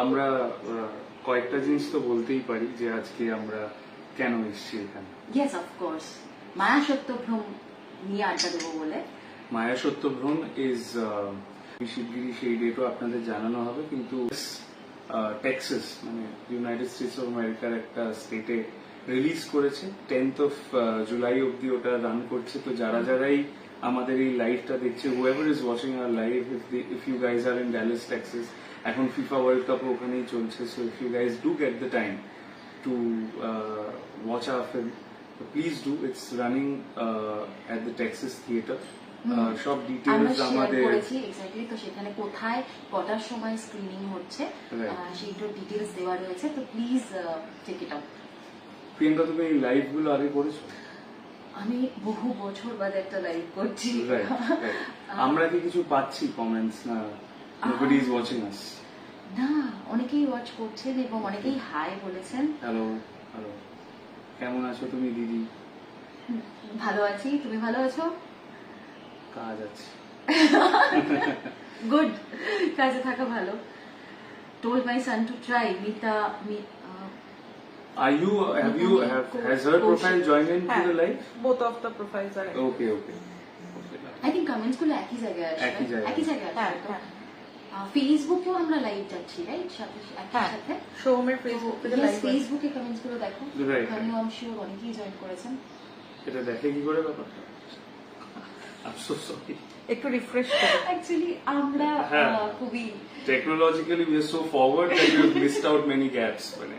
আমরা কয়েকটা জিনিস তো বলতেই পারি যে আজকে আমরা কেন এসেছি এখানে। ইয়েস অফকোর্স, মায়া সত্যভ্রম নিয়ে আড্ডা দেবো বলে। মায়া সত্যভ্রম ইজ শিগগিরই সেই ডেটও আপনাদের জানানো হবে, কিন্তু টেক্সাস মানে ইউনাইটেড স্টেটস অফ আমেরিকার একটা স্টেটে রিলিজ করেছে 10th of জুলাই অব্দি ওটা রান করছে। তো যারাই আমাদের এই লাইভটা দেখছে, whoever is watching our live, if you guys are in Dallas, Texas, এখন FIFA World Cup ওখানেই চলছে, so if you guys do get the time to watch our film, please do. It's running at the Texas Theater. সব আমরা details share আমাদের করেছি exactly, তো সেখানে কোথায় কটার সময় স্ক্রিনিং হচ্ছে সেইটার ডিটেইলস দেওয়া রয়েছে, তো please check it out. Priyanka, তুমি এই লাইভ গুলো আগে করেছো? আমি বহু বছর বাদে একটা লাইভ করছি। আমরা কি কিছু পাচ্ছি কমেন্টস? না, nobody is watching us? না, অনেকেই ওয়াচ করছেন এবং অনেকেই হাই বলেছেন। হ্যালো হ্যালো, কেমন আছো তুমি দিদি? ভালো আছি, তুমি ভালো আছো? কাজ আছে। গুড, কাজে থাকা ভালো। told my son to try Mita. Has her profile joined into the live? Both of the profiles are Okay. I think comments গুলো একই জায়গায় আসবে। একই জায়গায় আসবে। ফেসবুকেও আমরা লাইভ যাচ্ছি, রাইট? সাথে সাথে শোমের ফেসবুকে লাইভ ফেসবুকে কমেন্টস গুলো দেখো, Right. আমি আম শিওর অনেকেই জয়েন করেছেন। এটা দেখে কি করে ব্যাপারটা? I'm so sorry. একটু রিফ্রেশ করো। অ্যাকচুয়ালি আমরা খুবই Technologically we are so forward that we have missed out many gaps মানে।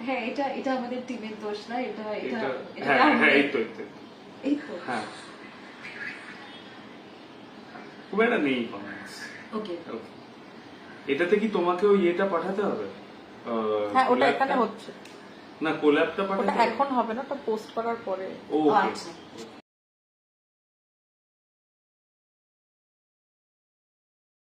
হ্যাঁ, এটা আমাদের টিমের দোষ না, এটা এই তো হ্যাঁ, খুব একটা নেই কমেন্টস। ওকে, এটাতে কি তোমাকে ওই ইয়েটা পাঠাতে হবে? হ্যাঁ, ওটা এখানে হচ্ছে না, কোল্যাবটা পাঠাতে ওটা এখন হবে না, ওটা পোস্ট করার পরে। ও আচ্ছা।